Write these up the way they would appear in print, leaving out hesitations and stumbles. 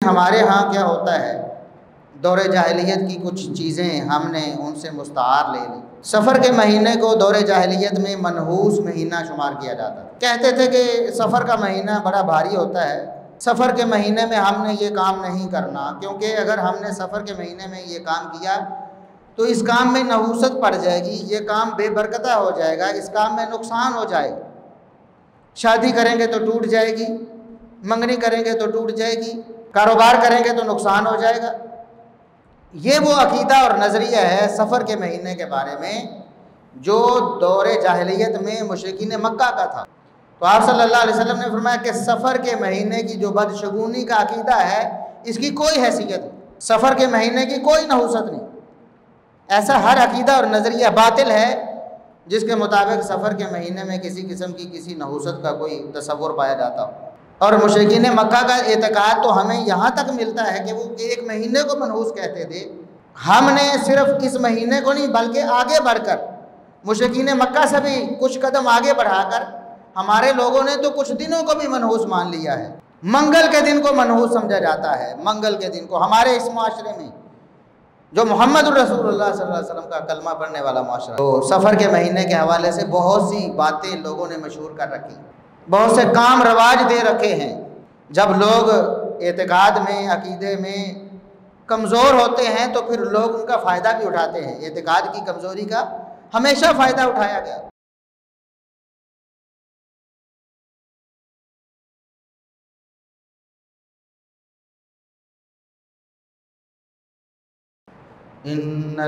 ہمارے ہاں کیا ہوتا ہے، دور جاہلیت کی کچھ چیزیں ہم نے ان سے مستعار لے لی۔ سفر کے مہینے کو دور جاہلیت میں منحوس مہینہ شمار کیا جاتا ہے۔ کہتے تھے کہ سفر کا مہینہ بڑا بھاری ہوتا ہے، سفر کے مہینے میں ہم نے یہ کام نہیں کرنا، کیونکہ اگر ہم نے سفر کے مہینے میں یہ کام کیا تو اس کام میں نحوست پڑ جائے گی، یہ کام بے برکتہ ہو جائے گا، اس کام میں نقصان ہو جائے گا، شادی کریں گے تو ٹوٹ جائے گی، منگنی کریں گے تو ٹوٹ جائے گی، کاروبار کریں گے تو نقصان ہو جائے گا۔ یہ وہ عقیدہ اور نظریہ ہے سفر کے مہینے کے بارے میں جو دور جاہلیت میں مشرکین مکہ کا تھا۔ تو آپ صلی اللہ علیہ وسلم نے فرمایا کہ سفر کے مہینے کی جو بدشگونی کا عقیدہ ہے اس کی کوئی حیثیت نہیں، سفر کے مہینے کی کوئی نحوست نہیں۔ ایسا ہر عقیدہ اور نظریہ باطل ہے جس کے مطابق سفر کے مہینے میں کسی قسم کی کسی نحوست کا کوئی تصور پایا جاتا ہو۔ اور مشرکین مکہ کا اعتقاد تو ہمیں یہاں تک ملتا ہے کہ وہ ایک مہینے کو منحوس کہتے تھے۔ ہم نے صرف اس مہینے کو نہیں بلکہ آگے بڑھ کر مشرکین مکہ سے بھی کچھ قدم آگے بڑھا کر ہمارے لوگوں نے تو کچھ دنوں کو بھی منحوس مان لیا ہے۔ منگل کے دن کو منحوس سمجھا جاتا ہے، منگل کے دن کو ہمارے اس معاشرے میں جو محمد الرسول اللہ صلی اللہ علیہ وسلم کا کلمہ پڑھنے والا معاشرہ، تو سفر کے مہینے کے حوالے سے بہت سی باتیں لوگوں نے مشہور کر رکھی، بہت سے کام رواج دے رکھے ہیں۔ جب لوگ اعتقاد میں عقیدے میں کمزور ہوتے ہیں تو پھر لوگ ان کا فائدہ بھی اٹھاتے ہیں۔ اعتقاد کی کمزوری کا ہمیشہ فائدہ اٹھایا گیا۔ ان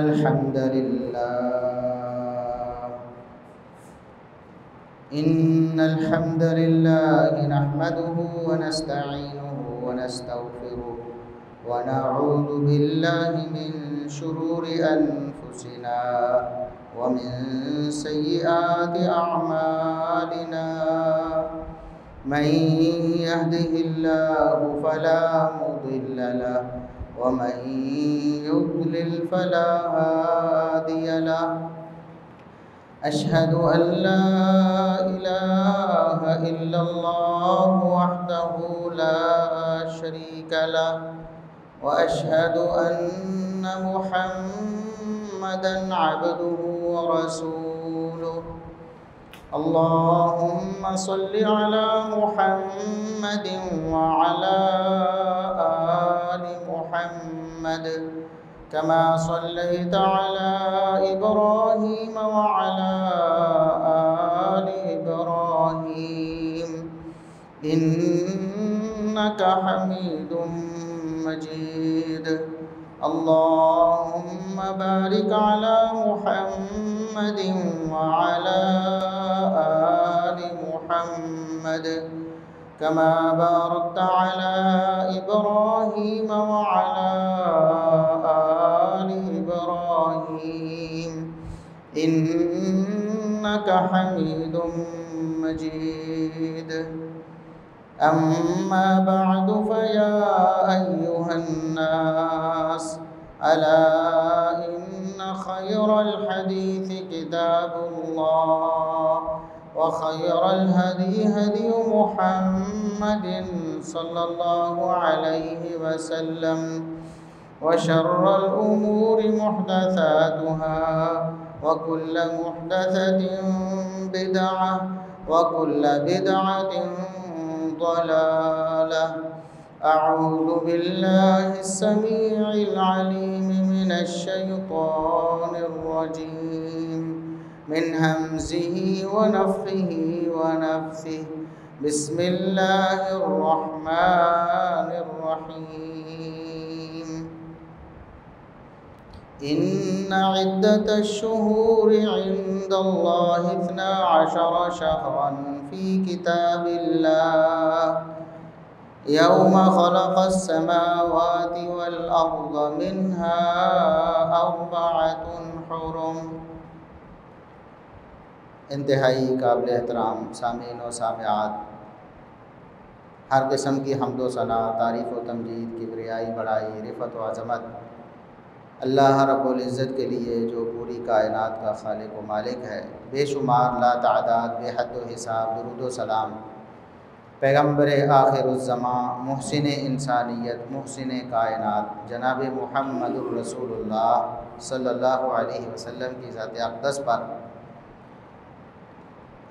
الحمد لله نحمده ونستعينه ونستغفره ونعوذ بالله من شرور انفسنا ومن سيئات اعمالنا، من يهده الله فلا مضل له ومن يضلل فلا هادي له، أشهد أن لا إله إلا الله وحده لا شريك له، وأشهد أن محمدًا عبده ورسوله، اللهم صل على محمد وعلى آل محمد كما صليت على إبراهيم وعلى آل إبراهيم إنك حميد مجيد، اللهم بارك على محمد وعلى آل محمد كما باركت على إبراهيم وعلى آل إبراهيم إنك حميد مجيد، أما بعد فيا أيها الناس ألا إن خير الحديث كتاب الله، وخير الهدي هدي محمد صلى الله عليه وسلم، وشر الأمور محدثاتها، وكل محدثة بدعة، وكل بدعة ضلالة۔ أعوذ بالله السميع العليم من الشيطان الرجيم من همزه ونفخه ونفثه، بسم الله الرحمن الرحيم، إن عدة الشهور عند الله 12 شهرا في كتاب الله يوم خلق السماوات والأرض منها 4 حرم۔ انتہائی قابل احترام سامعین و سامعات، ہر قسم کی حمد و ثنا، تعریف و تمجید، کبریائی، بڑائی، رفعت و عظمت اللہ رب العزت کے لیے جو پوری کائنات کا خالق و مالک ہے۔ بے شمار لا تعداد، بے حد و حساب درود و سلام پیغمبر آخر الزمان، محسن انسانیت، محسن کائنات جناب محمد الرسول اللہ صلی اللہ علیہ وسلم کی ذات اقدس پر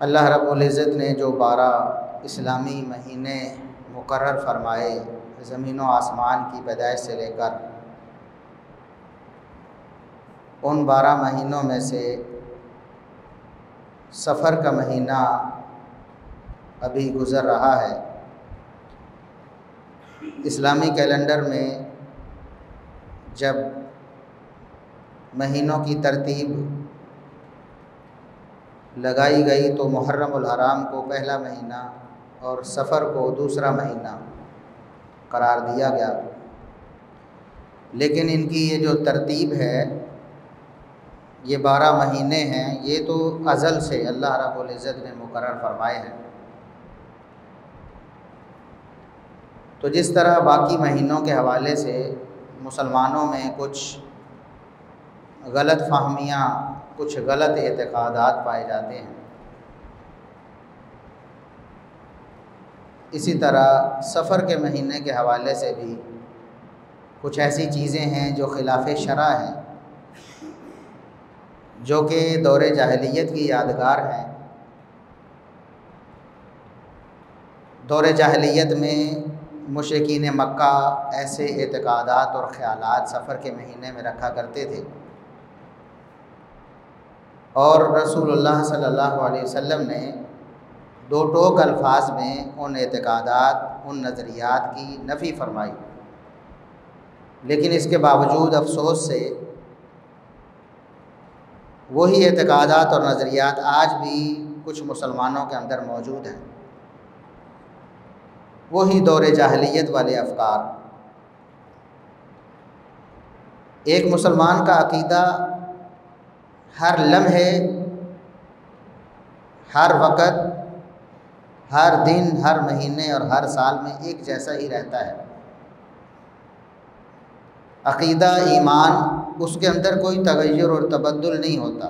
اللہ رب العزت نے جو 12 اسلامی مہینے مقرر فرمائے زمین و آسمان کی پیدائش سے لے کر، ان 12 مہینوں میں سے سفر کا مہینہ ابھی گزر رہا ہے۔ اسلامی کیلنڈر میں جب مہینوں کی ترتیب لگائی گئی تو محرم الحرام کو پہلا مہینہ اور سفر کو دوسرا مہینہ قرار دیا گیا، لیکن ان کی یہ جو ترتیب ہے، یہ 12 مہینے ہیں، یہ تو ازل سے اللہ رب العزت نے مقرر فرمائے ہیں۔ تو جس طرح باقی مہینوں کے حوالے سے مسلمانوں میں کچھ غلط فہمیاں، کچھ غلط اعتقادات پائے جاتے ہیں، اسی طرح سفر کے مہینے کے حوالے سے بھی کچھ ایسی چیزیں ہیں جو خلاف شرع ہیں، جو کہ دور جاہلیت کی یادگار ہیں۔ دور جاہلیت میں مشرکین مکہ ایسے اعتقادات اور خیالات سفر کے مہینے میں رکھا کرتے تھے، اور رسول اللہ صلی اللہ علیہ وسلم نے 2 ٹوک الفاظ میں ان اعتقادات، ان نظریات کی نفی فرمائی، لیکن اس کے باوجود افسوس سے وہی اعتقادات اور نظریات آج بھی کچھ مسلمانوں کے اندر موجود ہیں، وہی دور جاہلیت والے افکار۔ ایک مسلمان کا عقیدہ ہر لمحے، ہر وقت، ہر دن، ہر مہینے اور ہر سال میں ایک جیسا ہی رہتا ہے۔ عقیدہ، ایمان، اس کے اندر کوئی تغیر اور تبدل نہیں ہوتا۔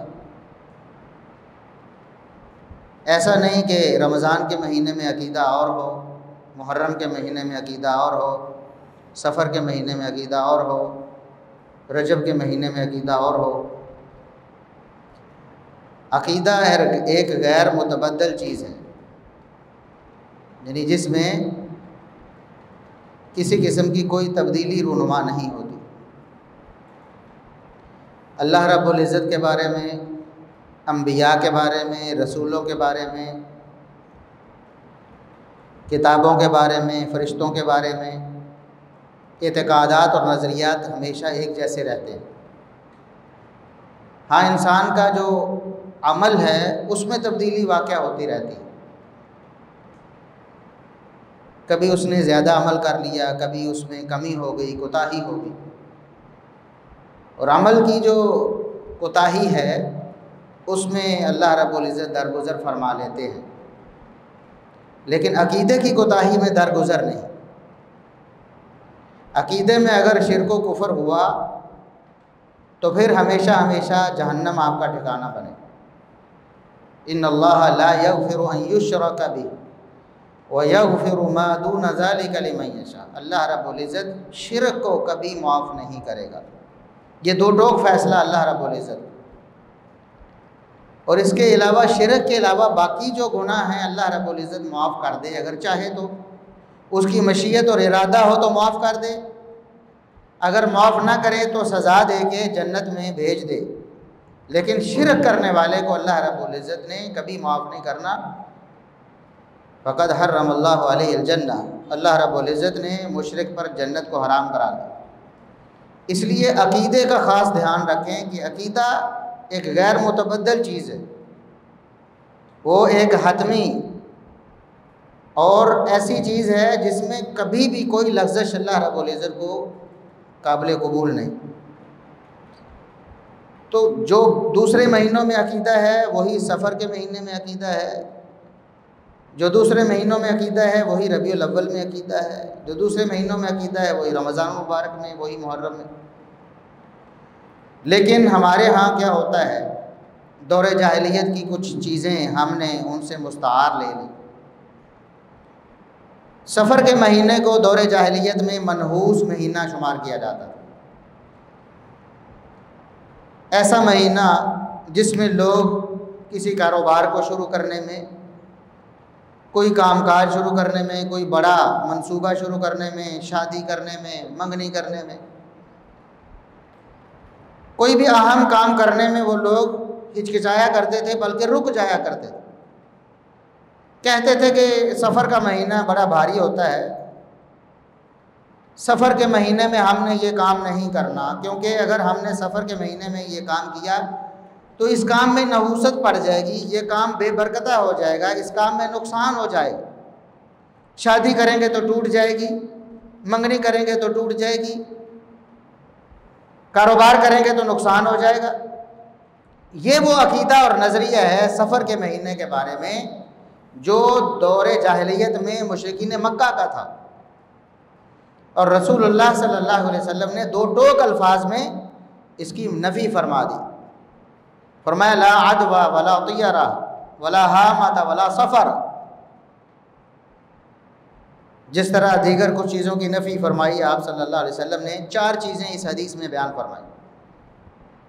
ایسا نہیں کہ رمضان کے مہینے میں عقیدہ اور ہو، محرم کے مہینے میں عقیدہ اور ہو، سفر کے مہینے میں عقیدہ اور ہو، رجب کے مہینے میں عقیدہ اور ہو۔ عقیدہ ایک غیر متبدل چیز ہے، یعنی جس میں کسی قسم کی کوئی تبدیلی رونما نہیں ہوتی۔ اللہ رب العزت کے بارے میں، انبیاء کے بارے میں، رسولوں کے بارے میں، کتابوں کے بارے میں، فرشتوں کے بارے میں اعتقادات اور نظریات ہمیشہ ایک جیسے رہتے ہیں۔ ہاں، انسان کا جو عمل ہے اس میں تبدیلی واقع ہوتی رہتی ہے، کبھی اس نے زیادہ عمل کر لیا، کبھی اس میں کمی ہو گئی، کوتاہی ہو گئی، اور عمل کی جو کوتاہی ہے اس میں اللہ رب العزت درگزر فرما لیتے ہیں، لیکن عقیدے کی کوتاہی میں درگزر نہیں۔ عقیدے میں اگر شرک و کفر ہوا تو پھر ہمیشہ ہمیشہ جہنم آپ کا ٹھکانہ بنے۔ ان اللہ لا یغفر ان یشرک بہ ویغفر ما دون ذلک لمن یشاء۔ اللہ رب العزت شرک کو کبھی معاف نہیں کرے گا۔ یہ 2 ٹوک فیصلہ اللہ رب العزت۔ اور اس کے علاوہ، شرک کے علاوہ باقی جو گناہ ہیں اللہ رب العزت معاف کر دے، اگر چاہے تو، اس کی مشیت اور ارادہ ہو تو معاف کر دے، اگر معاف نہ کرے تو سزا دے کے جنت میں بھیج دے، لیکن شرک کرنے والے کو اللہ رب العزت نے کبھی معاف نہیں کرنا۔ فقد حرم اللہ علیہ الجنہ، اللہ رب العزت نے مشرک پر جنت کو حرام کرا دیا۔ اس لیے عقیدے کا خاص دھیان رکھیں کہ عقیدہ ایک غیر متبدل چیز ہے، وہ ایک حتمی اور ایسی چیز ہے جس میں کبھی بھی کوئی لغزش اللہ رب العزت کو قابل قبول نہیں۔ تو جو دوسرے مہینوں میں عقیدہ ہے وہی سفر کے مہینے میں عقیدہ ہے، جو دوسرے مہینوں میں عقیدہ ہے وہی ربیع الاول میں عقیدہ ہے، جو دوسرے مہینوں میں عقیدہ ہے وہی رمضان مبارک میں، وہی محرم میں۔ لیکن ہمارے ہاں کیا ہوتا ہے، دور جاہلیت کی کچھ چیزیں ہم نے ان سے مستعار لے لی، سفر کے مہینے کو دور جاہلیت میں منحوس مہینہ شمار کیا جاتا تھا۔ ایسا مہینہ جس میں لوگ کسی کاروبار کو شروع کرنے میں، کوئی کام کاج شروع کرنے میں، کوئی بڑا منصوبہ شروع کرنے میں، شادی کرنے میں، منگنی کرنے میں، کوئی بھی اہم کام کرنے میں وہ لوگ ہچکچایا کرتے تھے، بلکہ رک جایا کرتے تھے۔ کہتے تھے کہ سفر کا مہینہ بڑا بھاری ہوتا ہے، سفر کے مہینے میں ہم نے یہ کام نہیں کرنا، کیونکہ اگر ہم نے سفر کے مہینے میں یہ کام کیا تو اس کام میں نحوست پڑ جائے گی، یہ کام بے برکتہ ہو جائے گا، اس کام میں نقصان ہو جائے گا۔ شادی کریں گے تو ٹوٹ جائے گی، منگنی کریں گے تو ٹوٹ جائے گی، کاروبار کریں گے تو نقصان ہو جائے گا۔ یہ وہ عقیدہ اور نظریہ ہے سفر کے مہینے کے بارے میں جو دور جاہلیت میں مشرکین مکہ کا تھا، اور رسول اللہ صلی اللہ علیہ وسلم نے دو ٹوک الفاظ میں اس کی نفی فرما دی۔ فرمایا لا عدوى ولا طیرہ ولا حامۃ ولا سفر۔ جس طرح دیگر کچھ چیزوں کی نفی فرمائی، آپ صلی اللہ علیہ وسلم نے 4 چیزیں اس حدیث میں بیان فرمائی۔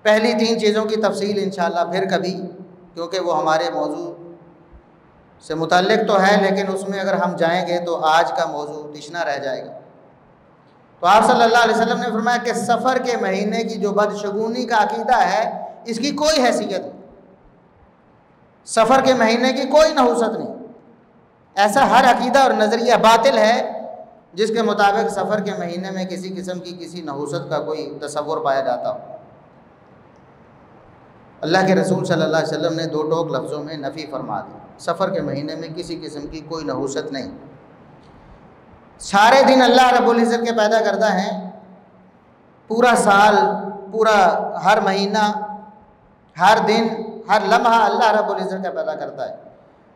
پہلی 3 چیزوں کی تفصیل انشاءاللہ پھر کبھی، کیونکہ وہ ہمارے موضوع سے متعلق تو ہے، لیکن اس میں اگر ہم جائیں گے تو آج کا موضوع تشنا رہ جائے گا۔ تو آپ صلی اللہ علیہ وسلم نے فرمایا کہ سفر کے مہینے کی جو بدشگونی کا عقیدہ ہے اس کی کوئی حیثیت نہیں، سفر کے مہینے کی کوئی نحوست نہیں۔ ایسا ہر عقیدہ اور نظریہ باطل ہے جس کے مطابق سفر کے مہینے میں کسی قسم کی کسی نحوست کا کوئی تصور پایا جاتا ہو۔ اللہ کے رسول صلی اللہ علیہ وسلم نے 2 ٹوک لفظوں میں نفی فرما دی، سفر کے مہینے میں کسی قسم کی کوئی نحوست نہیں۔ سارے دن اللہ رب العزت کے پیدا کردہ ہیں، پورا سال، پورا ہر مہینہ، ہر دن، ہر لمحہ اللہ رب العزت کا پیدا کرتا ہے۔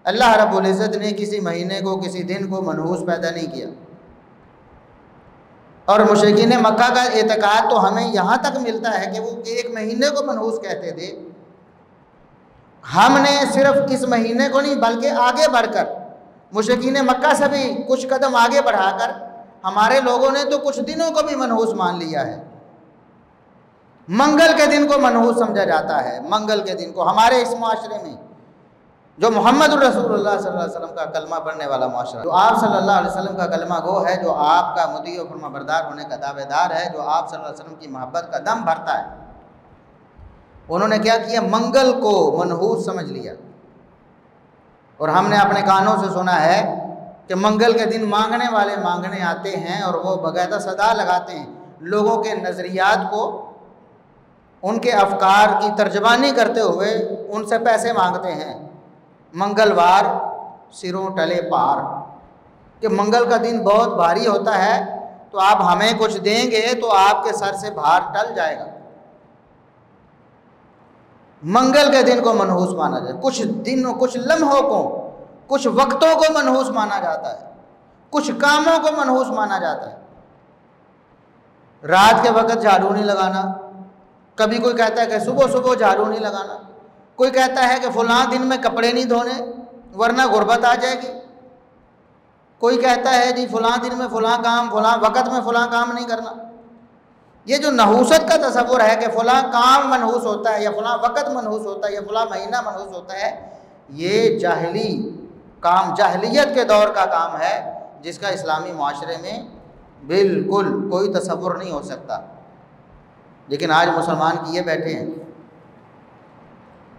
اللہ رب العزت نے کسی مہینے کو، کسی دن کو منحوس پیدا نہیں کیا۔ اور مشرکین مکہ کا اعتقاد تو ہمیں یہاں تک ملتا ہے کہ وہ ایک مہینے کو منحوس کہتے تھے۔ ہم نے صرف اس مہینے کو نہیں بلکہ آگے بڑھ کر مشرکین مکہ سے بھی کچھ قدم آگے بڑھا کر ہمارے لوگوں نے تو کچھ دنوں کو بھی منحوس مان لیا ہے۔ منگل کے دن کو منحوس سمجھا جاتا ہے، منگل کے دن کو ہمارے اس معاشرے میں جو محمد الرسول اللہ صلی اللہ علیہ وسلم کا کلمہ پڑھنے والا معاشرہ، جو آپ صلی اللہ علیہ وسلم کا کلمہ گو ہے، جو آپ کا مطیع و فرما بردار ہونے کا دعوے دار ہے، جو آپ صلی اللہ علیہ وسلم کی محبت کا دم بھرتا ہے، انہوں نے کیا کیا؟ منگل کو منحوس سمجھ لیا۔ اور ہم نے اپنے کانوں سے سنا ہے کہ منگل کے دن مانگنے والے مانگنے آتے ہیں اور وہ باقاعدہ صدا لگاتے ہیں، لوگوں کے نظریات کو، ان کے افکار کی ترجمانی کرتے ہوئے ان سے پیسے مانگتے ہیں۔ منگلوار سروں ٹلے پار، کہ منگل کا دن بہت بھاری ہوتا ہے تو آپ ہمیں کچھ دیں گے تو آپ کے سر سے بھار ٹل جائے گا۔ منگل کے دن کو منحوس مانا جائے، کچھ دنوں، کچھ لمحوں کو، کچھ وقتوں کو منحوس مانا جاتا ہے، کچھ کاموں کو منحوس مانا جاتا ہے۔ رات کے وقت جھاڑو نہیں لگانا، کبھی کوئی کہتا ہے کہ صبح صبح جھاڑو نہیں لگانا، کوئی کہتا ہے کہ فلاں دن میں کپڑے نہیں دھونے ورنہ غربت آ جائے گی، کوئی کہتا ہے جی فلاں دن میں فلاں کام، فلاں وقت میں فلاں کام نہیں کرنا۔ یہ جو نحوست کا تصور ہے کہ فلاں کام منحوس ہوتا ہے یا فلاں وقت منحوس ہوتا ہے یا فلاں مہینہ منحوس ہوتا ہے، یہ جاہلی کام، جاہلیت کے دور کا کام ہے جس کا اسلامی معاشرے میں بالکل کوئی تصور نہیں ہو سکتا۔ لیکن آج مسلمان کیے بیٹھے ہیں۔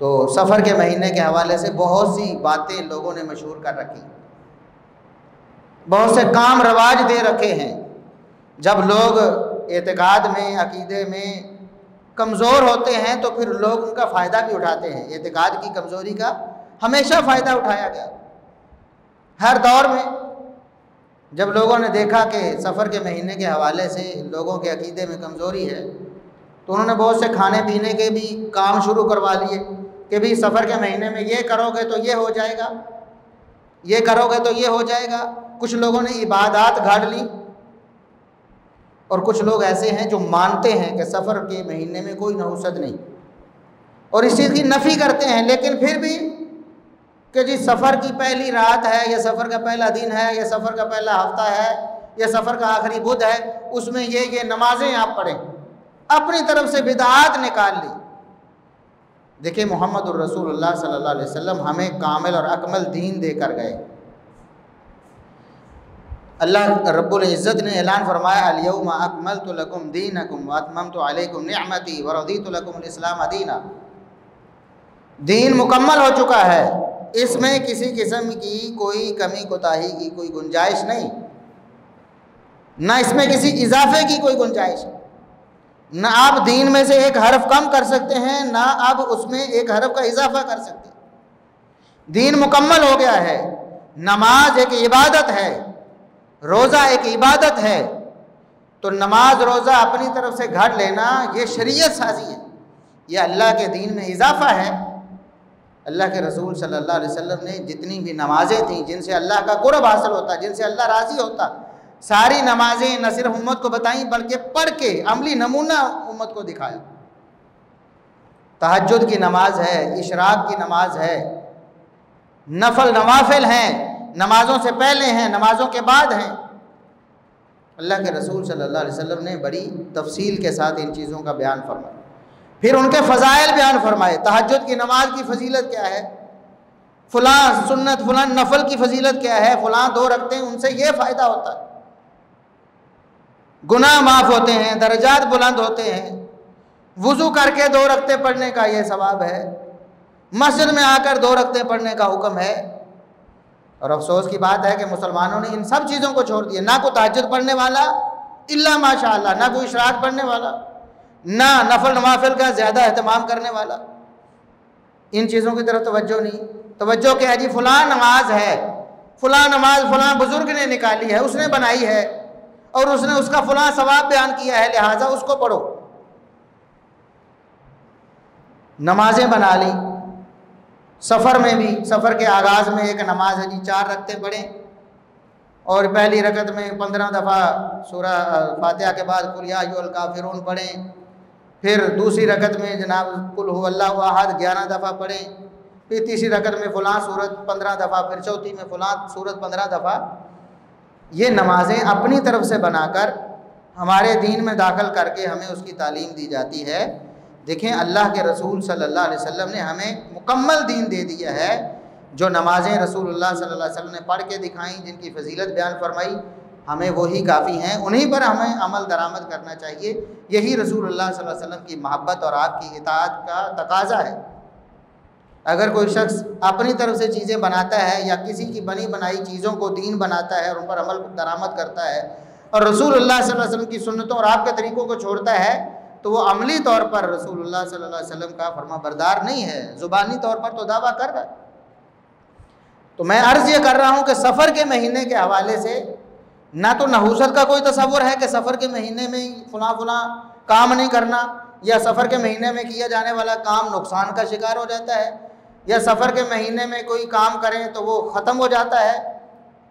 تو سفر کے مہینے کے حوالے سے بہت سی باتیں لوگوں نے مشہور کر رکھی، بہت سے کام رواج دے رکھے ہیں۔ جب لوگ اعتقاد میں، عقیدے میں کمزور ہوتے ہیں تو پھر لوگ ان کا فائدہ بھی اٹھاتے ہیں۔ اعتقاد کی کمزوری کا ہمیشہ فائدہ اٹھایا گیا، ہر دور میں۔ جب لوگوں نے دیکھا کہ سفر کے مہینے کے حوالے سے لوگوں کے عقیدے میں کمزوری ہے تو انہوں نے بہت سے کھانے پینے کے بھی کام شروع کروا لیے کہ بھی سفر کے مہینے میں یہ کرو گے تو یہ ہو جائے گا، یہ کرو گے تو یہ ہو جائے گا۔ کچھ لوگوں نے عبادات گھاڑ لی، اور کچھ لوگ ایسے ہیں جو مانتے ہیں کہ سفر کے مہینے میں کوئی نحوست نہیں اور اس چیز کی نفی کرتے ہیں، لیکن پھر بھی کہ جی سفر کی پہلی رات ہے یا سفر کا پہلا دن ہے یا سفر کا پہلا ہفتہ ہے یا سفر کا آخری بدھ ہے، اس میں یہ نمازیں آپ پڑھیں، اپنی طرف سے بدعات نکال لی۔ دیکھیں محمد الرسول اللہ صلی اللہ علیہ وسلم ہمیں کامل اور اکمل دین دے کر گئے۔ اللہ رب العزت نے اعلان فرمایا الیوم اکملت لکم دینکم واتممت علیکم نعمتی ورضیت لکم الاسلام دینا۔ دین مکمل ہو چکا ہے، اس میں کسی قسم کی کوئی کمی کوتاہی کی کوئی گنجائش نہیں، نہ اس میں کسی اضافے کی کوئی گنجائش، نہ آپ دین میں سے ایک حرف کم کر سکتے ہیں، نہ آپ اس میں ایک حرف کا اضافہ کر سکتے ہیں۔ دین مکمل ہو گیا ہے۔ نماز ایک عبادت ہے، روزہ ایک عبادت ہے، تو نماز روزہ اپنی طرف سے گھڑ لینا یہ شریعت سازی ہے، یہ اللہ کے دین میں اضافہ ہے۔ اللہ کے رسول صلی اللہ علیہ وسلم نے جتنی بھی نمازیں تھیں جن سے اللہ کا قرب حاصل ہوتا، جن سے اللہ راضی ہوتا، ساری نمازیں نہ صرف امت کو بتائیں بلکہ پڑھ کے عملی نمونہ امت کو دکھایا۔ تہجد کی نماز ہے، اشراق کی نماز ہے، نوافل ہیں، نمازوں سے پہلے ہیں، نمازوں کے بعد ہیں۔ اللہ کے رسول صلی اللہ علیہ وسلم نے بڑی تفصیل کے ساتھ ان چیزوں کا بیان فرمایا، پھر ان کے فضائل بیان فرمائے۔ تہجد کی نماز کی فضیلت کیا ہے، فلاں سنت فلاں نفل کی فضیلت کیا ہے، فلاں 2 رکعتیں ان سے یہ فائدہ ہوتا ہے، گناہ معاف ہوتے ہیں، درجات بلند ہوتے ہیں، وضو کر کے 2 رکعتیں پڑھنے کا یہ ثواب ہے، مسجد میں آ کر 2 رکعتیں پڑھنے کا حکم ہے۔ اور افسوس کی بات ہے کہ مسلمانوں نے ان سب چیزوں کو چھوڑ دیا، نہ کوئی تہجد پڑھنے والا الا ماشاء اللہ، نہ کوئی اشراق پڑھنے والا، نہ نفل نوافل کا زیادہ اہتمام کرنے والا، ان چیزوں کی طرف توجہ نہیں۔ توجہ کیا ہے جی، فلاں نماز ہے، فلاں نماز فلاں بزرگ نے نکالی ہے، اس نے بنائی ہے اور اس نے اس کا فلاں ثواب بیان کیا ہے، لہٰذا اس کو پڑھو۔ نمازیں بنا لی، سفر میں بھی، سفر کے آغاز میں ایک نماز ہے جی 4 رکعتیں پڑھیں، اور پہلی رکعت میں 15 دفعہ سورہ فاتحہ کے بعد قل یا ایھا الکافرون پڑھیں، پھر دوسری رکعت میں جناب قل ھو اللہ احد 11 دفعہ پڑھیں، پھر تیسری رکعت میں فلاں سورت 15 دفعہ، پھر چوتھی میں فلاں سورت 15 دفعہ۔ یہ نمازیں اپنی طرف سے بنا کر ہمارے دین میں داخل کر کے ہمیں اس کی تعلیم دی جاتی ہے۔ دیکھیں اللہ کے رسول صلی اللہ علیہ وسلم نے ہمیں مکمل دین دے دیا ہے۔ جو نمازیں رسول اللہ صلی اللہ علیہ وسلم نے پڑھ کے دکھائیں، جن کی فضیلت بیان فرمائی، ہمیں وہی کافی ہیں، انہی پر ہمیں عمل درآمد کرنا چاہیے۔ یہی رسول اللہ صلی اللہ علیہ وسلم کی محبت اور آپ کی اطاعت کا تقاضا ہے۔ اگر کوئی شخص اپنی طرف سے چیزیں بناتا ہے یا کسی کی بنی بنائی چیزوں کو دین بناتا ہے اور ان پر عمل درآمد کرتا ہے، اور رسول اللہ صلی اللہ علیہ وسلم کی سنتوں اور آپ کے طریقوں کو چھوڑتا ہے، تو وہ عملی طور پر رسول اللہ صلی اللہ علیہ وسلم کا فرما بردار نہیں ہے، زبانی طور پر تو دعویٰ کر رہا ہے۔ تو میں عرض یہ کر رہا ہوں کہ سفر کے مہینے کے حوالے سے نہ تو نحوست کا کوئی تصور ہے کہ سفر کے مہینے میں فلاں کام نہیں کرنا، یا سفر کے مہینے میں کیا جانے والا کام نقصان کا شکار ہو جاتا ہے، یا سفر کے مہینے میں کوئی کام کریں تو وہ ختم ہو جاتا ہے،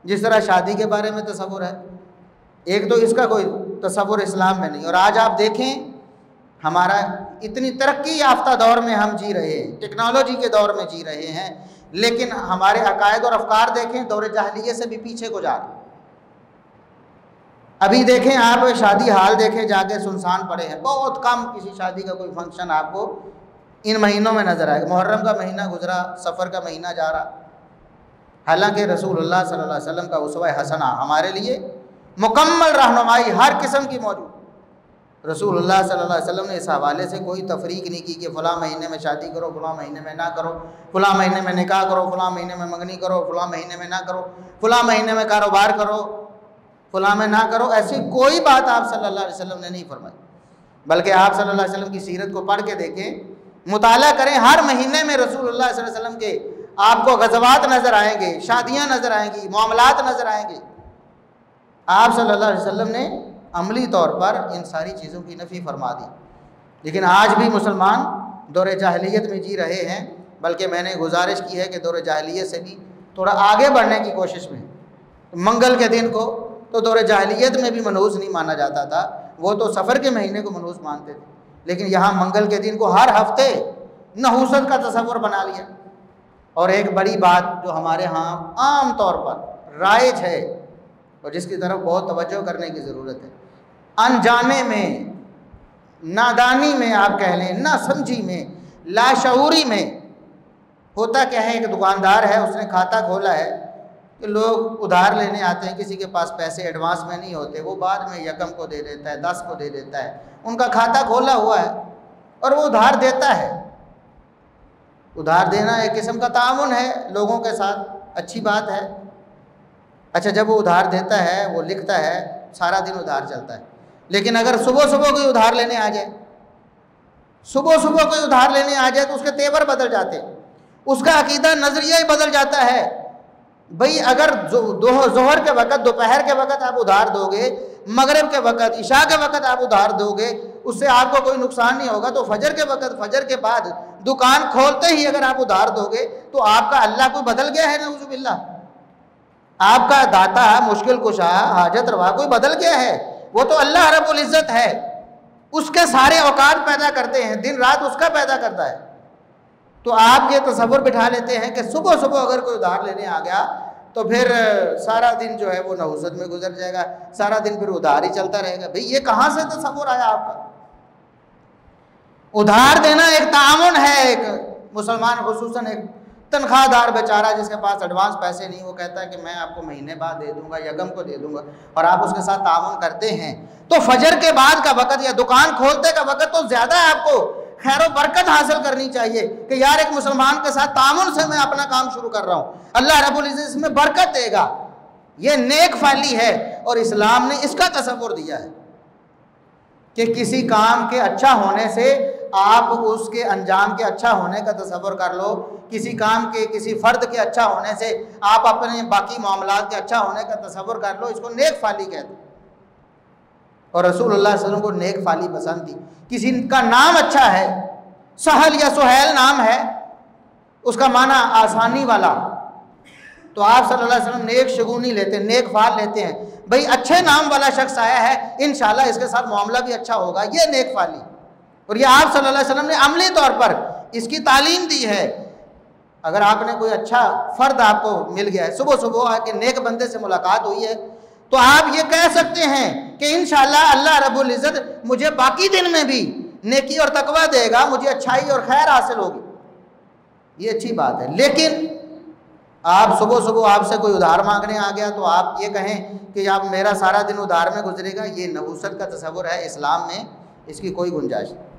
جس طرح شادی کے بارے میں تصور ہے۔ ایک تو اس کا کوئی تصور اسلام میں نہیں۔ اور آج آپ دیکھیں ہمارا اتنی ترقی یافتہ دور میں ہم جی رہے ہیں، ٹیکنالوجی کے دور میں جی رہے ہیں، لیکن ہمارے عقائد اور افکار دیکھیں دور جاہلیت سے بھی پیچھے کو جا رہے ہیں۔ ابھی دیکھیں آپ شادی حال دیکھیں جا کے سنسان پڑے ہیں، بہت کم کسی شادی کا کوئی فنکشن آپ کو ان مہینوں میں نظر آئے گا۔ محرم کا مہینہ گزرا، سفر کا مہینہ جا رہا، حالانکہ رسول اللہ صلی اللہ علیہ وسلم کا اسوہ حسنہ ہمارے لیے مکمل رہنمائی ہر قسم کی موجود۔ رسول اللہ صلی اللہ علیہ وسلم نے اس حوالے سے کوئی تفریق نہیں کی کہ فلاں مہینے میں شادی کرو، فلاں مہینے میں نہ کرو، فلاں مہینے میں نکاح کرو، فلاں مہینے میں منگنی کرو، فلاں مہینے میں نہ کرو، فلاں مہینے میں کاروبار کرو، فلاں میں نہ کرو۔ ایسی کوئی بات آپ صلی اللہ علیہ وسلم نے نہیں فرمائی، بلکہ آپ صلی اللہ علیہ وسلم کی سیرت کو پڑھ کے دیکھیں، مطالعہ کریں، ہر مہینے میں رسول اللہ صلی اللہ علیہ وسلم کے آپ کو غزوات نظر آئیں گے، شادیاں نظر آئیں گی، معاملات نظر آئیں گے۔ آپ صلی اللہ علیہ وسلم نے عملی طور پر ان ساری چیزوں کی نفی فرما دی۔ لیکن آج بھی مسلمان دور جاہلیت میں جی رہے ہیں، بلکہ میں نے گزارش کی ہے کہ دور جاہلیت سے بھی تھوڑا آگے بڑھنے کی کوشش میں۔ منگل کے دن کو تو دور جاہلیت میں بھی منحوس نہیں مانا جاتا تھا، وہ تو سفر کے مہینے کو منحوس مانتے تھے، لیکن یہاں منگل کے دن کو ہر ہفتے نحوست کا تصور بنا لیا۔ اور ایک بڑی بات جو ہمارے ہاں عام طور پر رائج ہے اور جس کی طرف بہت توجہ کرنے کی ضرورت ہے، انجانے میں، نادانی میں، آپ کہہ لیں نہ سمجھی میں، لاشعوری میں ہوتا کیا ہے، ایک دکاندار ہے، اس نے کھاتہ کھولا ہے کہ لوگ ادھار لینے آتے ہیں، کسی کے پاس پیسے ایڈوانس میں نہیں ہوتے، وہ بعد میں یکم کو دے دیتا ہے، 10 کو دے دیتا ہے، ان کا کھاتہ کھولا ہوا ہے اور وہ ادھار دیتا ہے۔ ادھار دینا ایک قسم کا تعاون ہے لوگوں کے ساتھ، اچھی بات ہے۔ اچھا، جب وہ ادھار دیتا ہے، وہ لکھتا ہے، سارا دن ادھار چلتا ہے، لیکن اگر صبح صبح کوئی ادھار لینے آ جائے، صبح صبح کوئی ادھار لینے آ جائے تو اس کے تیور بدل جاتے، اس کا عقیدہ نظریہ ہی بدل جاتا ہے۔ بھئی اگر ظہر کے وقت، دوپہر کے وقت آپ ادھار دو گے، مغرب کے وقت، عشاء کے وقت آپ ادھار دو گے، اس سے آپ کو کوئی نقصان نہیں ہوگا، تو فجر کے وقت، فجر کے بعد، دکان کھولتے ہی اگر آپ ادھار دو گے تو آپ کا اللہ کوئی بدل گیا ہے؟ نعوذ باللہ۔ آپ کا داتا، مشکل کشا، حاجت روا کوئی بدل گیا ہے؟ وہ تو اللہ رب العزت ہے، اس کے سارے اوقات پیدا کرتے ہیں، دن رات اس کا پیدا کرتا ہے۔ تو آپ یہ تصور بٹھا لیتے ہیں کہ صبح صبح اگر کوئی ادھار لینے آ گیا تو پھر سارا دن جو ہے وہ نحوست میں گزر جائے گا، سارا دن پھر ادھار ہی چلتا رہے گا۔ بھئی یہ کہاں سے تصور آیا آپ کا؟ ادھار دینا ایک تعاون ہے، ایک مسلمان خصوصاً ایک تنخواہ دار بیچارہ جس کے پاس ایڈوانس پیسے نہیں، وہ کہتا ہے کہ میں آپ کو مہینے بعد دے دوں گا، یکم کو دے دوں گا، اور آپ اس کے ساتھ تعاون کرتے ہیں، تو فجر کے بعد کا وقت یا دکان کھولتے کا وقت تو زیادہ آپ کو خیر و برکت حاصل کرنی چاہیے کہ یار ایک مسلمان کے ساتھ تعاون سے میں اپنا کام شروع کر رہا ہوں، اللہ رب العزت اس میں برکت دے گا۔ یہ نیک فعلی ہے، اور اسلام نے اس کا تصور دیا ہے کہ کسی کام کے اچھا ہونے سے آپ اس کے انجام کے اچھا ہونے کا تصور کر لو، کسی کام کے، کسی فرد کے اچھا ہونے سے آپ اپنے باقی معاملات کے اچھا ہونے کا تصور کر لو، اس کو نیک فعلی کہتے ہیں۔ اور رسول اللہ صلی اللہ علیہ وسلم کو نیک فعلی پسند تھی۔ کسی کا نام اچھا ہے، سہل یا سہیل نام ہے، اس کا معنی آسانی والا، تو آپ صلی اللہ علیہ وسلم نیک شگونی لیتے ہیں، نیک فعل لیتے ہیں، بھئی اچھے نام والا شخص آیا ہے، انشاءاللہ اس کے ساتھ معاملہ بھی اچھا ہوگا، یہ نیک فعلی۔ اور یہ آپ صلی اللہ علیہ وسلم نے عملی طور پر اس کی تعلیم دی ہے۔ اگر آپ نے کوئی اچھا فرد آپ کو مل گیا ہے، صبح صبح آ کے نیک بندے سے ملاقات ہوئی ہے، تو آپ یہ کہہ سکتے ہیں کہ انشاءاللہ اللہ رب العزت مجھے باقی دن میں بھی نیکی اور تقوی دے گا، مجھے اچھائی اور خیر حاصل ہوگی، یہ اچھی بات ہے۔ لیکن آپ صبح صبح آپ سے کوئی ادھار مانگنے آ گیا تو آپ یہ کہیں کہ اب میرا سارا دن ادھار میں گزرے گا، یہ نحوست کا تصور ہے، اسلام میں اس کی کوئی گنجائش نہیں۔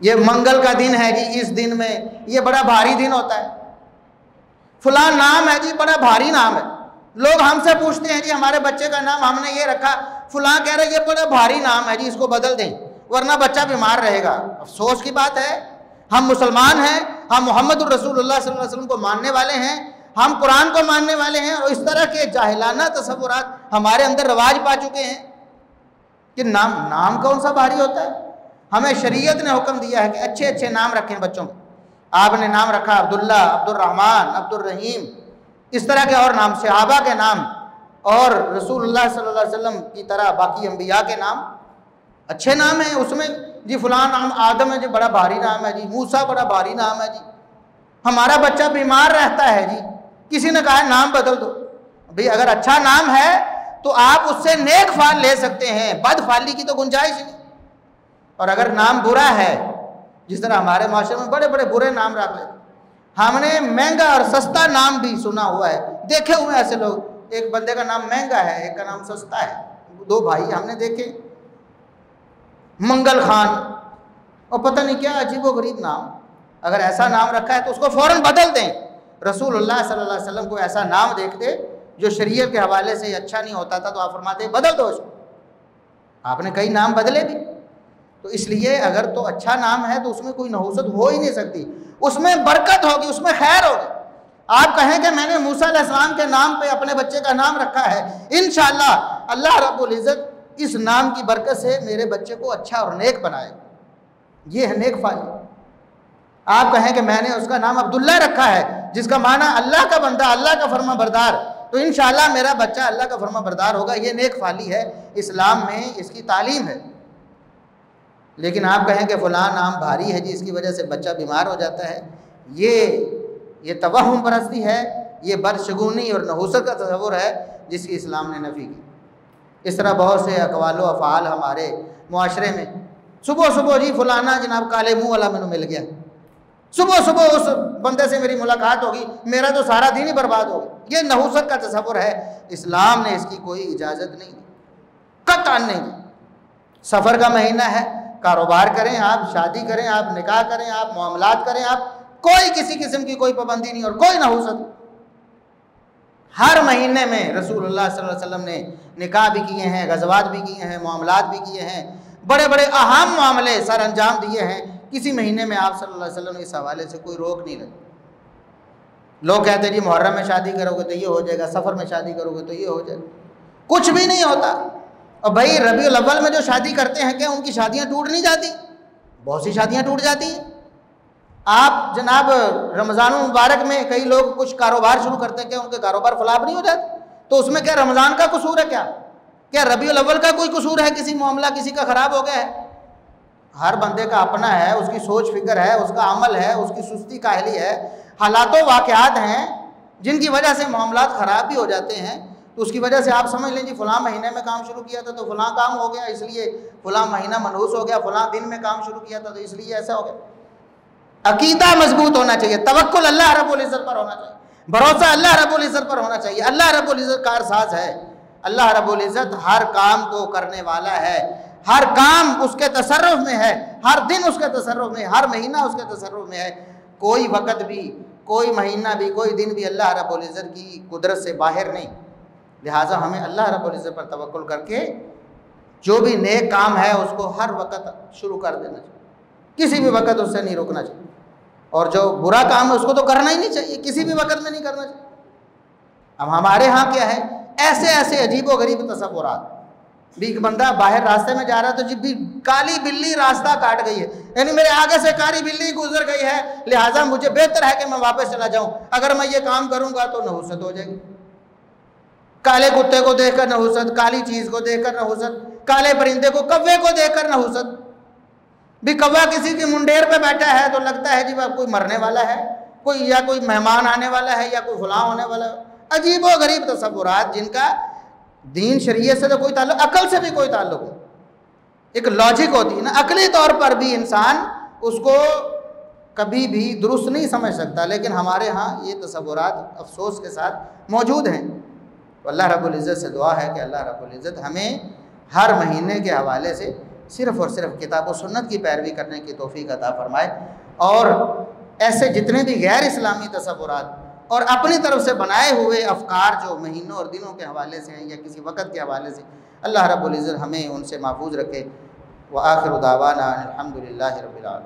یہ منگل کا دن ہے جی، اس دن میں یہ بڑا بھاری دن ہوتا ہے، فلاں نام ہے جی، بڑا بھاری نام ہے، لوگ ہم سے پوچھتے ہیں جی ہمارے بچے کا نام ہم نے یہ رکھا، فلاں کہہ رہے یہ بڑا بھاری نام ہے جی، اس کو بدل دیں ورنہ بچہ بیمار رہے گا۔ افسوس کی بات ہے، ہم مسلمان ہیں، ہم محمد الرسول اللہ صلی اللہ علیہ وسلم کو ماننے والے ہیں، ہم قرآن کو ماننے والے ہیں، اور اس طرح کے جاہلانہ تصورات ہمارے اندر رواج پا چکے ہیں کہ نام کون سا بھاری ہوتا ہے۔ ہمیں شریعت نے حکم دیا ہے کہ اچھے اچھے نام رکھیں بچوں کو۔ آپ نے نام رکھا عبداللہ، عبد الرحمن، عبد الرحیم، اس طرح کے اور نام، صحابہ کے نام، اور رسول اللہ صلی اللہ علیہ وسلم کی طرح باقی انبیاء کے نام اچھے نام ہیں۔ اس میں جی فلاں نام آدم ہے جی، بڑا بھاری نام ہے جی، موسیٰ بڑا بھاری نام ہے جی، ہمارا بچہ بیمار رہتا ہے جی، کسی نے کہا نام بدل دو۔ بھئی اگر اچھا نام ہے تو آپ اس سے نیک فعل لے سکتے ہیں، بد فعلی کی تو گنجائش نہیں۔ اور اگر نام برا ہے، جس طرح ہمارے معاشرے میں بڑے بڑے برے نام رکھ لیتے، ہم نے مہنگا اور سستا نام بھی سنا ہوا ہے، دیکھے ہوئے ایسے لوگ، ایک بندے کا نام مہنگا ہے، ایک کا نام سستا ہے، دو بھائی ہم نے دیکھے، منگل خان، اور پتہ نہیں کیا عجیب و غریب نام۔ اگر ایسا نام رکھا ہے تو اس کو فوراً بدل دیں۔ رسول اللہ صلی اللہ علیہ وسلم کو ایسا نام دیکھتے جو شریعت کے حوالے سے اچھا نہیں ہوتا تھا تو آپ فرماتے بدل دو اس کو۔ آپ نے کئی نام بدلے بھی۔ تو اس لیے اگر تو اچھا نام ہے تو اس میں کوئی نحوست ہو ہی نہیں سکتی، اس میں برکت ہوگی، اس میں خیر ہوگی۔ آپ کہیں کہ میں نے موسیٰ علیہ السلام کے نام پہ اپنے بچے کا نام رکھا ہے، انشاءاللہ اللہ رب العزت اس نام کی برکت سے میرے بچے کو اچھا اور نیک بنائے، یہ ہے نیک فعلی۔ آپ کہیں کہ میں نے اس کا نام عبداللہ رکھا ہے، جس کا معنی اللہ کا بندہ، اللہ کا فرما بردار، تو انشاءاللہ میرا بچہ اللہ کا فرما بردار ہوگا، یہ نیک فعلی ہے، اسلام میں اس کی تعلیم ہے۔ لیکن آپ کہیں کہ فلاں نام بھاری ہے جی، اس کی وجہ سے بچہ بیمار ہو جاتا ہے، یہ توہم پرستی ہے، یہ بدشگونی اور نحوست کا تصور ہے جس کی اسلام نے نفی کی۔ اس طرح بہت سے اقوال و افعال ہمارے معاشرے میں، صبح صبح جی فلانا جناب کالے منہ والا میں مل گیا، صبح صبح اس بندے سے میری ملاقات ہوگی، میرا تو سارا دن ہی برباد ہوگا۔ یہ نحوست کا تصور ہے، اسلام نے اس کی کوئی اجازت نہیں دی، قطعاً نہیں دی۔ سفر کا مہینہ ہے، کاروبار کریں آپ، شادی کریں آپ، نکاح کریں آپ، معاملات کریں آپ، کوئی کسی قسم کی کوئی پابندی نہیں اور کوئی نحوست۔ ہر مہینے میں رسول اللہ صلی اللہ علیہ وسلم نے نکاح بھی کیے ہیں، غزوات بھی کیے ہیں، معاملات بھی کیے ہیں، بڑے بڑے اہم معاملے سر انجام دیے ہیں۔ کسی مہینے میں آپ صلی اللہ علیہ وسلم نے اس حوالے سے کوئی روک نہیں لگی۔ لوگ کہتے ہیں جی محرم میں شادی کرو گے تو یہ ہو جائے گا، سفر میں شادی کرو گے تو یہ ہو جائے گا، کچھ بھی نہیں ہوتا۔ اور بھائی ربیع الاول میں جو شادی کرتے ہیں کیا ان کی شادیاں ٹوٹ نہیں جاتی؟ بہت سی شادیاں ٹوٹ جاتی ہیں۔ آپ جناب رمضان المبارک میں کئی لوگ کچھ کاروبار شروع کرتے ہیں، کیا ان کے کاروبار فلاپ نہیں ہو جاتے؟ تو اس میں کیا رمضان کا قصور ہے؟ کیا ربیع الاول کا کوئی قصور ہے؟ کسی معاملہ کسی کا خراب ہو گیا ہے؟ ہر بندے کا اپنا ہے، اس کی سوچ فکر ہے، اس کا عمل ہے، اس کی سستی کاہلی ہے، حالات و واقعات ہیں جن کی وجہ سے معاملات خراب بھی ہو جاتے ہیں۔ تو اس کی وجہ سے آپ سمجھ لیں جی فلاں مہینے میں کام شروع کیا تھا تو فلاں کام ہو گیا، اس لیے فلاں مہینہ منحوس ہو گیا، فلاں دن میں کام شروع کیا تھا تو اس لیے ایسا ہو گیا۔ عقیدہ مضبوط ہونا چاہیے، توکل اللہ رب العزت پر ہونا چاہیے، بھروسہ اللہ رب العزت پر ہونا چاہیے۔ اللہ رب العزت کارساز ہے، اللہ رب العزت ہر کام کو کرنے والا ہے، ہر کام اس کے تصرف میں ہے، ہر دن اس کے تصرف میں، ہر مہینہ اس کے تصرف میں ہے۔ کوئی وقت بھی، کوئی مہینہ بھی، کوئی دن بھی اللہ رب العزت کی قدرت سے باہر نہیں۔ لہٰذا ہمیں اللہ رب العزت پر توکل کر کے جو بھی نیک کام ہے اس کو ہر وقت شروع کر دینا چاہیے، کسی بھی وقت اس سے نہیں روکنا چاہیے، اور جو برا کام ہے اس کو تو کرنا ہی نہیں چاہیے، کسی بھی وقت میں نہیں کرنا چاہیے۔ اب ہمارے ہاں کیا ہے، ایسے ایسے عجیب و غریب تصورات، بھی ایک بندہ باہر راستے میں جا رہا ہے تو جب بھی کالی بلی راستہ کاٹ گئی ہے، یعنی میرے آگے سے کالی بلی گزر گئی ہے، لہٰذا مجھے بہتر ہے کہ میں واپس چلا جاؤں، اگر میں یہ کام کروں گا تو نحوست ہو جائے گی۔ کالے کتے کو دیکھ کر نحوست، کالی چیز کو دیکھ کر نحوست، کالے پرندے کو، کوے کو دیکھ کر نحوست۔ بھی کوا کسی کی منڈیر پہ بیٹھا ہے تو لگتا ہے جی کوئی مرنے والا ہے، کوئی یا کوئی مہمان آنے والا ہے یا کوئی فلاں ہونے والا ہے۔ عجیب و غریب تصورات جن کا دین شریعت سے تو کوئی تعلق، عقل سے بھی کوئی تعلق نہیں۔ ایک لاجک ہوتی ہے نا، عقلی طور پر بھی انسان اس کو کبھی بھی درست نہیں سمجھ سکتا، لیکن ہمارے ہاں یہ تصورات افسوس کے ساتھ موجود ہیں۔ تو اللہ رب العزت سے دعا ہے کہ اللہ رب العزت ہمیں ہر مہینے کے حوالے سے صرف اور صرف کتاب و سنت کی پیروی کرنے کی توفیق عطا فرمائے، اور ایسے جتنے بھی غیر اسلامی تصورات اور اپنی طرف سے بنائے ہوئے افکار جو مہینوں اور دنوں کے حوالے سے ہیں یا کسی وقت کے حوالے سے، اللہ رب العزت ہمیں ان سے محفوظ رکھے۔ وآخر دعوانا الحمد للہ رب العالمین۔